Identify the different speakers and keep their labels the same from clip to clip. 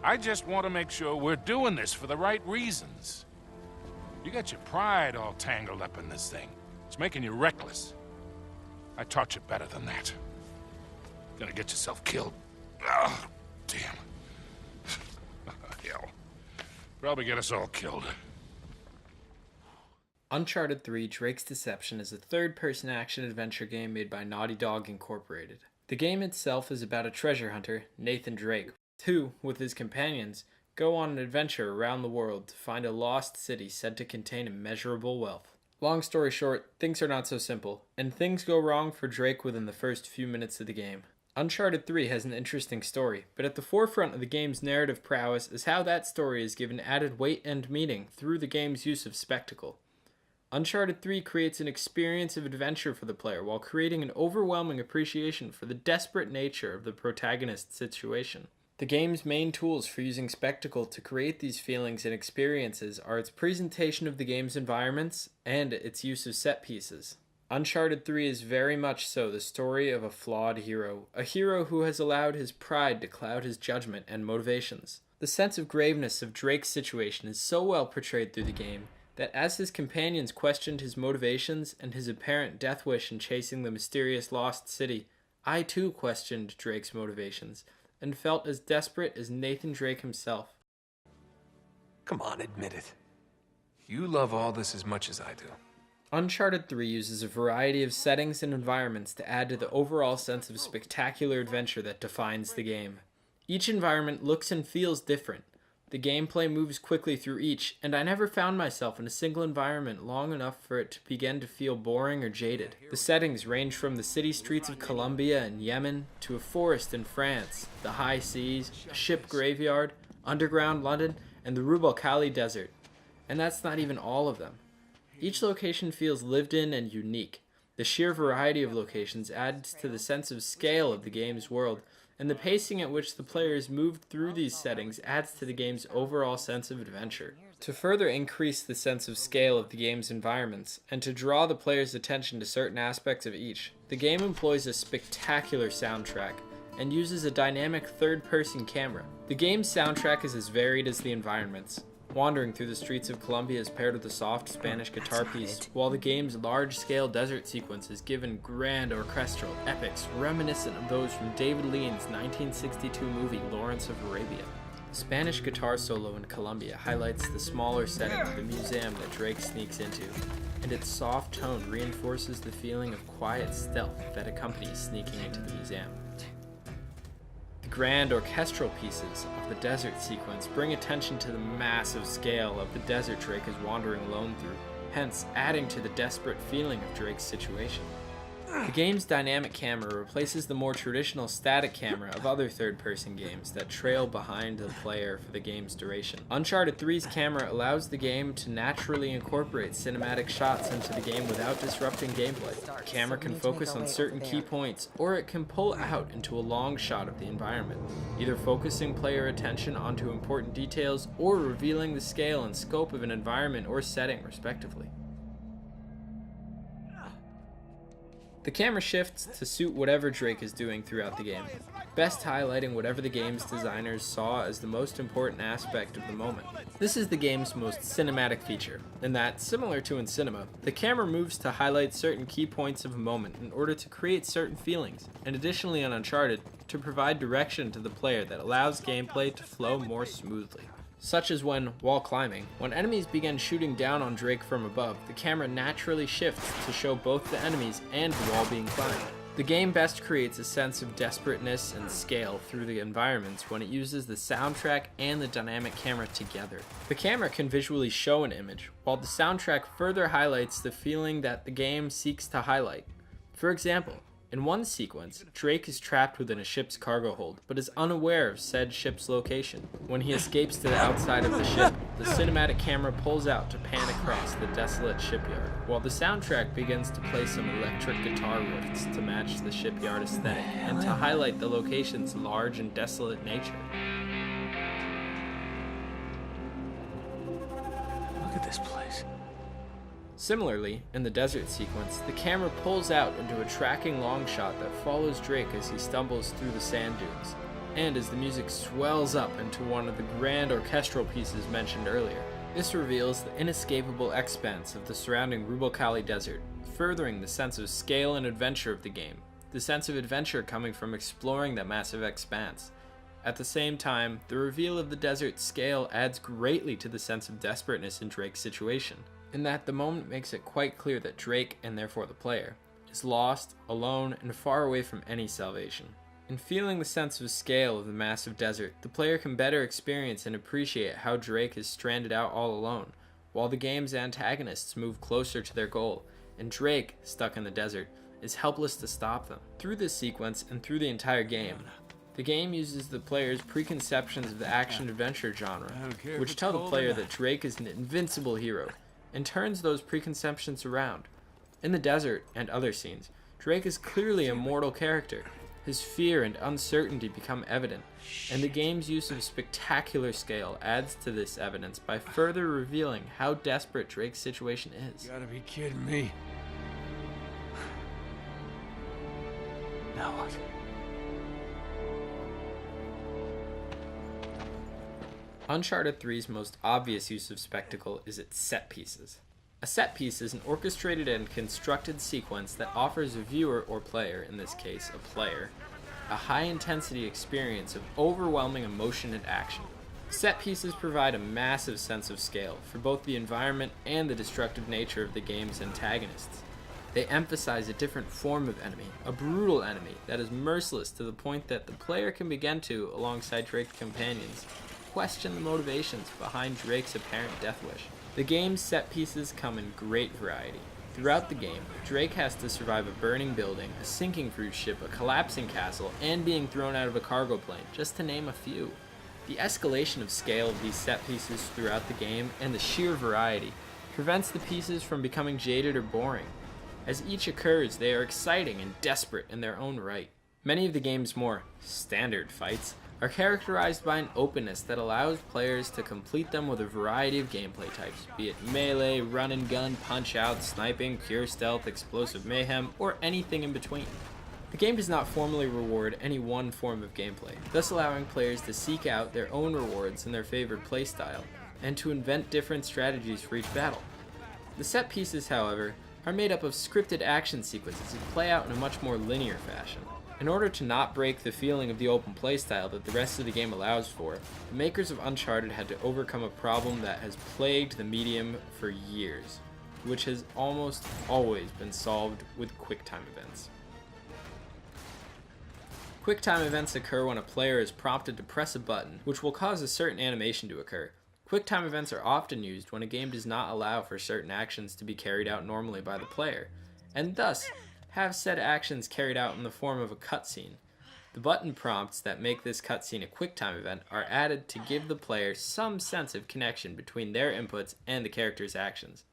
Speaker 1: I just want to make sure we're doing this for the right reasons. You got your pride all tangled up in this thing. It's making you reckless. I taught you better than that. Gonna get yourself killed. Oh, damn. Hell. Probably get us all killed.
Speaker 2: Uncharted 3 Drake's Deception is a third-person action-adventure game made by Naughty Dog Incorporated. The game itself is about a treasure hunter, Nathan Drake, who, with his companions, go on an adventure around the world to find a lost city said to contain immeasurable wealth. Long story short, things are not so simple, and things go wrong for Drake within the first few minutes of the game. Uncharted 3 has an interesting story, but at the forefront of the game's narrative prowess is how that story is given added weight and meaning through the game's use of spectacle. Uncharted 3 creates an experience of adventure for the player while creating an overwhelming appreciation for the desperate nature of the protagonist's situation. The game's main tools for using spectacle to create these feelings and experiences are its presentation of the game's environments and its use of set pieces. Uncharted 3 is very much so the story of a flawed hero, a hero who has allowed his pride to cloud his judgment and motivations. The sense of graveness of Drake's situation is so well portrayed through the game that as his companions questioned his motivations and his apparent death wish in chasing the mysterious lost city, I too questioned Drake's motivations and felt as desperate as Nathan Drake himself.
Speaker 3: Come on, admit it. You love all this as much as I do.
Speaker 2: Uncharted 3 uses a variety of settings and environments to add to the overall sense of spectacular adventure that defines the game. Each environment looks and feels different. The gameplay moves quickly through each, and I never found myself in a single environment long enough for it to begin to feel boring or jaded. The settings range from the city streets of Colombia and Yemen, to a forest in France, the high seas, a ship graveyard, underground London, and the Rub al Khali desert. And that's not even all of them. Each location feels lived in and unique. The sheer variety of locations adds to the sense of scale of the game's world, and the pacing at which the players move through these settings adds to the game's overall sense of adventure. To further increase the sense of scale of the game's environments, and to draw the player's attention to certain aspects of each, the game employs a spectacular soundtrack, and uses a dynamic third-person camera. The game's soundtrack is as varied as the environments. Wandering through the streets of Colombia is paired with a soft Spanish guitar piece, while the game's large-scale desert sequence is given grand orchestral epics reminiscent of those from David Lean's 1962 movie Lawrence of Arabia. The Spanish guitar solo in Colombia highlights the smaller setting of the museum that Drake sneaks into, and its soft tone reinforces the feeling of quiet stealth that accompanies sneaking into the museum. The grand orchestral pieces of the desert sequence bring attention to the massive scale of the desert Drake is wandering alone through, hence adding to the desperate feeling of Drake's situation. The game's dynamic camera replaces the more traditional static camera of other third-person games that trail behind the player for the game's duration. Uncharted 3's camera allows the game to naturally incorporate cinematic shots into the game without disrupting gameplay. The camera can focus on certain key points, or it can pull out into a long shot of the environment, either focusing player attention onto important details or revealing the scale and scope of an environment or setting, respectively. The camera shifts to suit whatever Drake is doing throughout the game, best highlighting whatever the game's designers saw as the most important aspect of the moment. This is the game's most cinematic feature, in that, similar to in cinema, the camera moves to highlight certain key points of a moment in order to create certain feelings, and additionally on Uncharted, to provide direction to the player that allows gameplay to flow more smoothly. Such as when, while climbing, when enemies begin shooting down on Drake from above, the camera naturally shifts to show both the enemies and the wall being climbed. The game best creates a sense of desperateness and scale through the environments when it uses the soundtrack and the dynamic camera together. The camera can visually show an image, while the soundtrack further highlights the feeling that the game seeks to highlight. For example, in one sequence, Drake is trapped within a ship's cargo hold, but is unaware of said ship's location. When he escapes to the outside of the ship, the cinematic camera pulls out to pan across the desolate shipyard, while the soundtrack begins to play some electric guitar riffs to match the shipyard aesthetic, and to highlight the location's large and desolate nature.
Speaker 3: Look at this place.
Speaker 2: Similarly, in the desert sequence, the camera pulls out into a tracking long shot that follows Drake as he stumbles through the sand dunes, and as the music swells up into one of the grand orchestral pieces mentioned earlier. This reveals the inescapable expanse of the surrounding Rubal-Khali desert, furthering the sense of scale and adventure of the game, the sense of adventure coming from exploring that massive expanse. At the same time, the reveal of the desert's scale adds greatly to the sense of desperateness in Drake's situation, in that the moment makes it quite clear that Drake, and therefore the player, is lost, alone, and far away from any salvation. In feeling the sense of scale of the massive desert, the player can better experience and appreciate how Drake is stranded out all alone, while the game's antagonists move closer to their goal, and Drake, stuck in the desert, is helpless to stop them. Through this sequence and through the entire game, the game uses the player's preconceptions of the action-adventure genre, which tell the player that Drake is an invincible hero, and turns those preconceptions around. In the desert and other scenes, Drake is clearly a mortal character. His fear and uncertainty become evident, and the game's use of spectacular scale adds to this evidence by further revealing how desperate Drake's situation is.
Speaker 4: You gotta be kidding me. Now what?
Speaker 2: Uncharted 3's most obvious use of spectacle is its set pieces. A set piece is an orchestrated and constructed sequence that offers a viewer or player, in this case a player, a high-intensity experience of overwhelming emotion and action. Set pieces provide a massive sense of scale for both the environment and the destructive nature of the game's antagonists. They emphasize a different form of enemy, a brutal enemy that is merciless to the point that the player can begin to, alongside Drake's companions, question the motivations behind Drake's apparent death wish. The game's set pieces come in great variety. Throughout the game, Drake has to survive a burning building, a sinking cruise ship, a collapsing castle, and being thrown out of a cargo plane, just to name a few. The escalation of scale of these set pieces throughout the game, and the sheer variety, prevents the pieces from becoming jaded or boring. As each occurs, they are exciting and desperate in their own right. Many of the game's more standard fights are characterized by an openness that allows players to complete them with a variety of gameplay types, be it melee, run and gun, punch out, sniping, pure stealth, explosive mayhem, or anything in between. The game does not formally reward any one form of gameplay, thus allowing players to seek out their own rewards in their favored playstyle, and to invent different strategies for each battle. The set pieces, however, are made up of scripted action sequences that play out in a much more linear fashion. In order to not break the feeling of the open playstyle that the rest of the game allows for, the makers of Uncharted had to overcome a problem that has plagued the medium for years, which has almost always been solved with QuickTime events. QuickTime events occur when a player is prompted to press a button, which will cause a certain animation to occur. QuickTime events are often used when a game does not allow for certain actions to be carried out normally by the player, and thus have said actions carried out in the form of a cutscene. The button prompts that make this cutscene a QuickTime event are added to give the player some sense of connection between their inputs and the character's actions,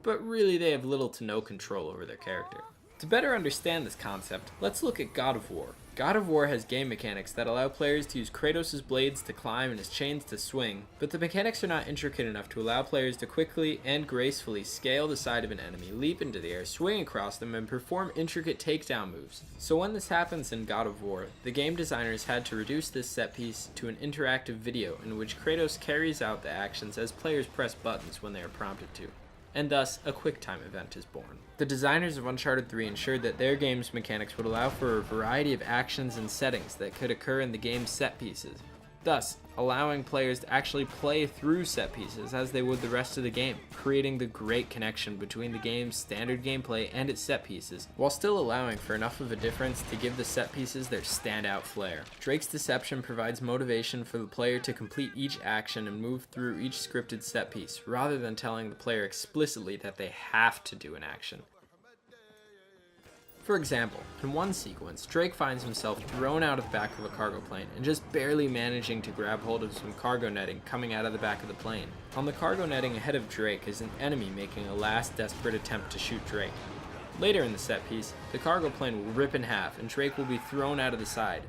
Speaker 2: but really they have little to no control over their character. To better understand this concept, let's look at God of War. God of War has game mechanics that allow players to use Kratos' blades to climb and his chains to swing, but the mechanics are not intricate enough to allow players to quickly and gracefully scale the side of an enemy, leap into the air, swing across them, and perform intricate takedown moves. So when this happens in God of War, the game designers had to reduce this set piece to an interactive video in which Kratos carries out the actions as players press buttons when they are prompted to, and thus a QuickTime event is born. The designers of Uncharted 3 ensured that their game's mechanics would allow for a variety of actions and settings that could occur in the game's set pieces, thus allowing players to actually play through set pieces as they would the rest of the game, creating the great connection between the game's standard gameplay and its set pieces, while still allowing for enough of a difference to give the set pieces their standout flair. Drake's deception provides motivation for the player to complete each action and move through each scripted set piece, rather than telling the player explicitly that they have to do an action. For example, in one sequence, Drake finds himself thrown out of the back of a cargo plane and just barely managing to grab hold of some cargo netting coming out of the back of the plane. On the cargo netting ahead of Drake is an enemy making a last desperate attempt to shoot Drake. Later in the set piece, the cargo plane will rip in half and Drake will be thrown out of the side.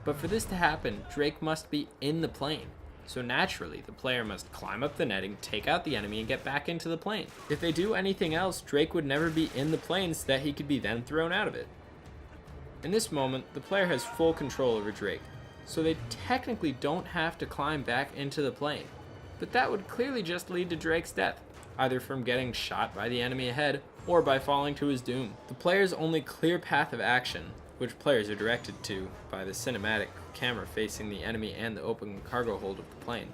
Speaker 2: But for this to happen, Drake must be in the plane. So naturally, the player must climb up the netting, take out the enemy, and get back into the plane. If they do anything else, Drake would never be in the plane so that he could be then thrown out of it. In this moment, the player has full control over Drake. so they technically don't have to climb back into the plane. But that would clearly just lead to Drake's death, either from getting shot by the enemy ahead or by falling to his doom. The player's only clear path of action, which players are directed to by the cinematic camera facing the enemy and the open cargo hold of the plane,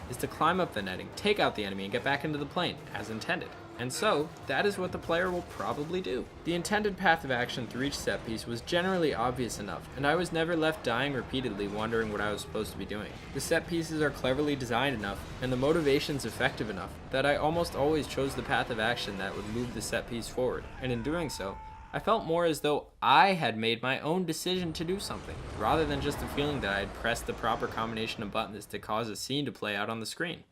Speaker 2: is to climb up the netting, take out the enemy, and get back into the plane, as intended. And so, that is what the player will probably do. The intended path of action through each set piece was generally obvious enough, and I was never left dying repeatedly wondering what I was supposed to be doing. The set pieces are cleverly designed enough, and the motivations effective enough, that I almost always chose the path of action that would move the set piece forward, and in doing so, I felt more as though I had made my own decision to do something, rather than just a feeling that I had pressed the proper combination of buttons to cause a scene to play out on the screen.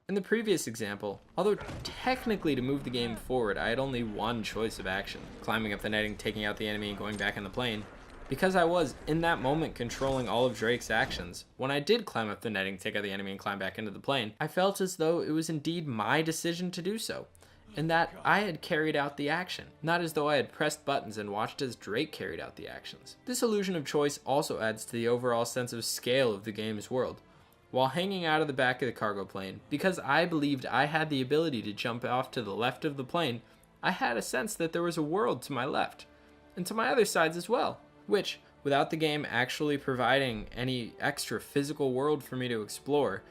Speaker 2: In the previous example, although technically to move the game forward I had only one choice of action, climbing up the netting, taking out the enemy, and going back in the plane, because I was, in that moment, controlling all of Drake's actions, when I did climb up the netting, take out the enemy, and climb back into the plane, I felt as though it was indeed my decision to do so, and that I had carried out the action, not as though I had pressed buttons and watched as Drake carried out the actions. This illusion of choice also adds to the overall sense of scale of the game's world. While hanging out of the back of the cargo plane, because I believed I had the ability to jump off to the left of the plane, I had a sense that there was a world to my left, and to my other sides as well, which, without the game actually providing any extra physical world for me to explore,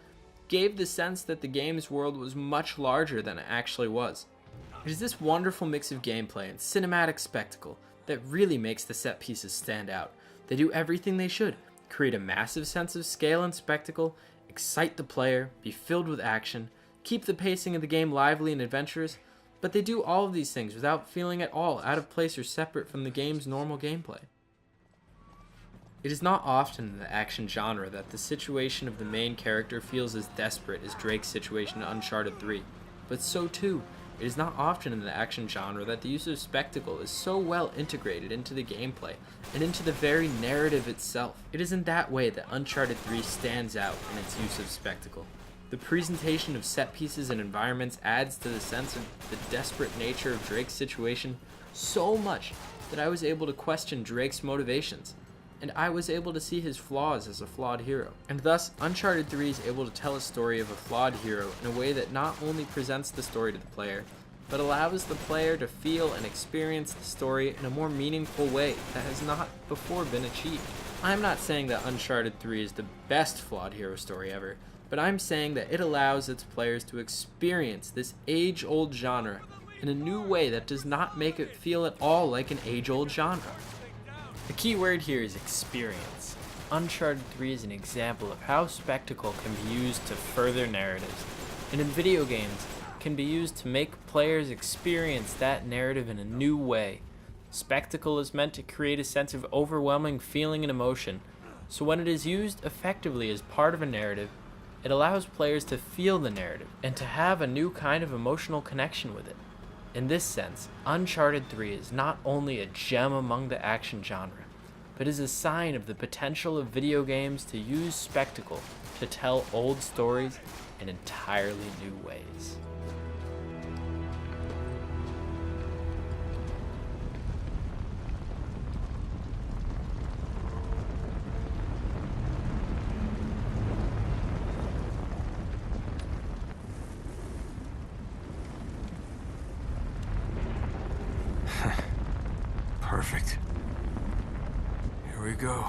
Speaker 2: gave the sense that the game's world was much larger than it actually was. It is this wonderful mix of gameplay and cinematic spectacle that really makes the set pieces stand out. They do everything they should, create a massive sense of scale and spectacle, excite the player, be filled with action, keep the pacing of the game lively and adventurous, but they do all of these things without feeling at all out of place or separate from the game's normal gameplay. It is not often in the action genre that the situation of the main character feels as desperate as Drake's situation in Uncharted 3, but so too, it is not often in the action genre that the use of spectacle is so well integrated into the gameplay and into the very narrative itself. It is in that way that Uncharted 3 stands out in its use of spectacle. The presentation of set pieces and environments adds to the sense of the desperate nature of Drake's situation so much that I was able to question Drake's motivations, and I was able to see his flaws as a flawed hero. And thus, Uncharted 3 is able to tell a story of a flawed hero in a way that not only presents the story to the player, but allows the player to feel and experience the story in a more meaningful way that has not before been achieved. I'm not saying that Uncharted 3 is the best flawed hero story ever, but I'm saying that it allows its players to experience this age-old genre in a new way that does not make it feel at all like an age-old genre. The key word here is experience. Uncharted 3 is an example of how spectacle can be used to further narratives, and in video games, can be used to make players experience that narrative in a new way. Spectacle is meant to create a sense of overwhelming feeling and emotion, so when it is used effectively as part of a narrative, it allows players to feel the narrative and to have a new kind of emotional connection with it. In this sense, Uncharted 3 is not only a gem among the action genre, but is a sign of the potential of video games to use spectacle to tell old stories in entirely new ways.
Speaker 3: Perfect. Here we go.